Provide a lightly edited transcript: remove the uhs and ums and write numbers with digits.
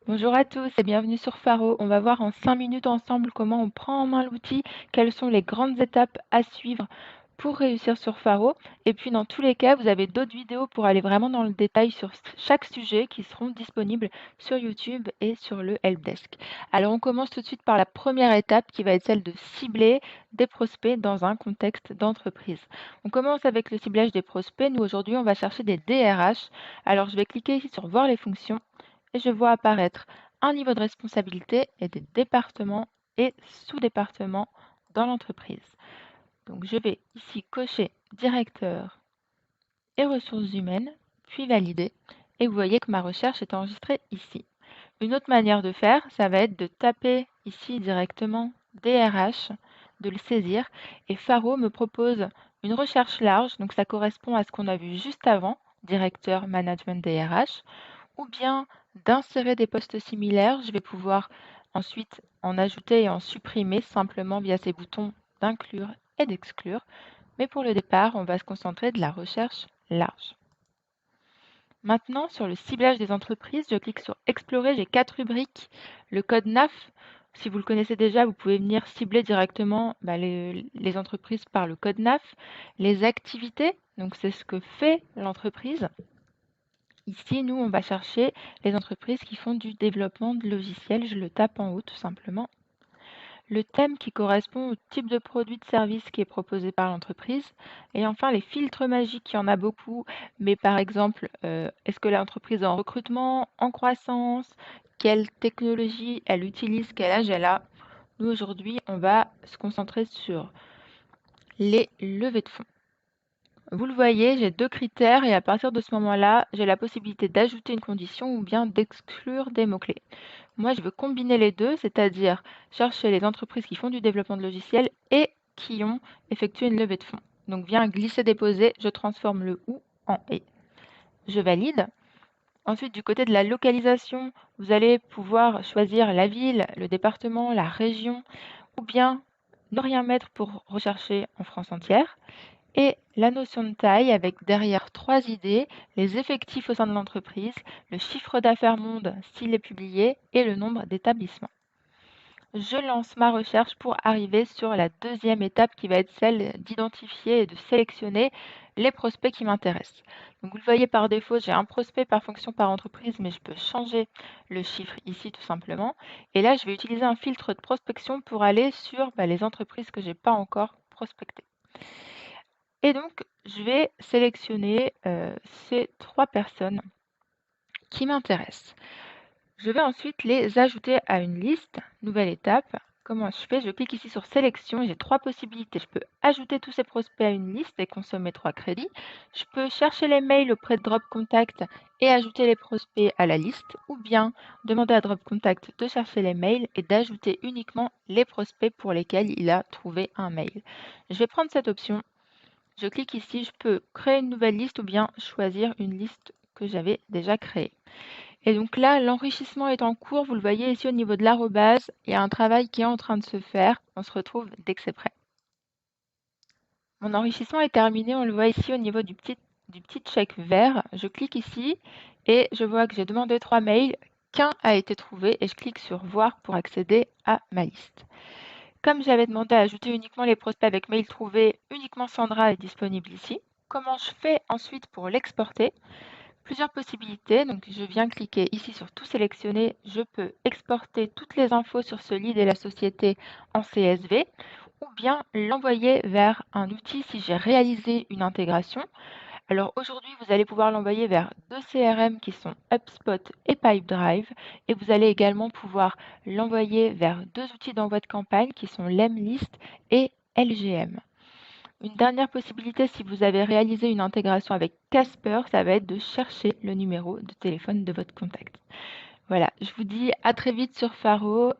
Bonjour à tous et bienvenue sur Faro. On va voir en 5 minutes ensemble comment on prend en main l'outil, quelles sont les grandes étapes à suivre pour réussir sur Faro. Et puis dans tous les cas, vous avez d'autres vidéos pour aller vraiment dans le détail sur chaque sujet qui seront disponibles sur YouTube et sur le helpdesk. Alors on commence tout de suite par la première étape qui va être celle de cibler des prospects dans un contexte d'entreprise. On commence avec le ciblage des prospects. Nous aujourd'hui, on va chercher des DRH. Alors je vais cliquer ici sur voir les fonctions et je vois apparaître un niveau de responsabilité et des départements et sous-départements dans l'entreprise. Donc je vais ici cocher directeur et ressources humaines, puis valider. Et vous voyez que ma recherche est enregistrée ici. Une autre manière de faire, ça va être de taper ici directement DRH, de le saisir. Et Faro me propose une recherche large, donc ça correspond à ce qu'on a vu juste avant, directeur management DRH, ou bien d'insérer des postes similaires. Je vais pouvoir ensuite en ajouter et en supprimer simplement via ces boutons d'inclure et d'exclure. Mais pour le départ, on va se concentrer de la recherche large. Maintenant, sur le ciblage des entreprises, je clique sur Explorer. J'ai 4 rubriques. Le code NAF, si vous le connaissez déjà, vous pouvez venir cibler directement les entreprises par le code NAF. Les activités, donc c'est ce que fait l'entreprise. Ici, nous, on va chercher les entreprises qui font du développement de logiciels. Je le tape en haut tout simplement. Le thème qui correspond au type de produit de service qui est proposé par l'entreprise. Et enfin, les filtres magiques, il y en a beaucoup. Mais par exemple, est-ce que l'entreprise est en recrutement, en croissance? Quelle technologie elle utilise? Quel âge elle a? Nous, aujourd'hui, on va se concentrer sur les levées de fonds. Vous le voyez, j'ai 2 critères et à partir de ce moment-là, j'ai la possibilité d'ajouter une condition ou bien d'exclure des mots-clés. Moi, je veux combiner les deux, c'est-à-dire chercher les entreprises qui font du développement de logiciels et qui ont effectué une levée de fonds. Donc, vient glisser-déposer, je transforme le OU en et. Je valide. Ensuite, du côté de la localisation, vous allez pouvoir choisir la ville, le département, la région, ou bien ne rien mettre pour rechercher en France entière. Et la notion de taille avec derrière 3 idées, les effectifs au sein de l'entreprise, le chiffre d'affaires monde s'il est publié et le nombre d'établissements. Je lance ma recherche pour arriver sur la deuxième étape qui va être celle d'identifier et de sélectionner les prospects qui m'intéressent. Donc vous le voyez par défaut, j'ai un prospect par fonction par entreprise, mais je peux changer le chiffre ici tout simplement. Et là, je vais utiliser un filtre de prospection pour aller sur les entreprises que je n'ai pas encore prospectées. Et donc, je vais sélectionner ces 3 personnes qui m'intéressent. Je vais ensuite les ajouter à une liste. Nouvelle étape. Comment je fais? Je clique ici sur sélection et j'ai 3 possibilités. Je peux ajouter tous ces prospects à une liste et consommer 3 crédits. Je peux chercher les mails auprès de Drop Contact et ajouter les prospects à la liste. Ou bien demander à Drop Contact de chercher les mails et d'ajouter uniquement les prospects pour lesquels il a trouvé un mail. Je vais prendre cette option. Je clique ici, je peux créer une nouvelle liste ou bien choisir une liste que j'avais déjà créée. Et donc là, l'enrichissement est en cours. Vous le voyez ici au niveau de l'arrobase, il y a un travail qui est en train de se faire. On se retrouve dès que c'est prêt. Mon enrichissement est terminé. On le voit ici au niveau du petit check vert. Je clique ici et je vois que j'ai demandé 3 mails. Qu'un a été trouvé et je clique sur voir pour accéder à ma liste. Comme j'avais demandé à ajouter uniquement les prospects avec mail trouvé, uniquement Sandra est disponible ici. Comment je fais ensuite pour l'exporter? Plusieurs possibilités. Donc, je viens cliquer ici sur tout sélectionner. Je peux exporter toutes les infos sur ce lead et la société en CSV ou bien l'envoyer vers un outil si j'ai réalisé une intégration. Alors aujourd'hui, vous allez pouvoir l'envoyer vers 2 CRM qui sont HubSpot et Pipedrive et vous allez également pouvoir l'envoyer vers 2 outils d'envoi de campagne qui sont Lemlist et LGM. Une dernière possibilité, si vous avez réalisé une intégration avec Casper, ça va être de chercher le numéro de téléphone de votre contact. Voilà, je vous dis à très vite sur Faro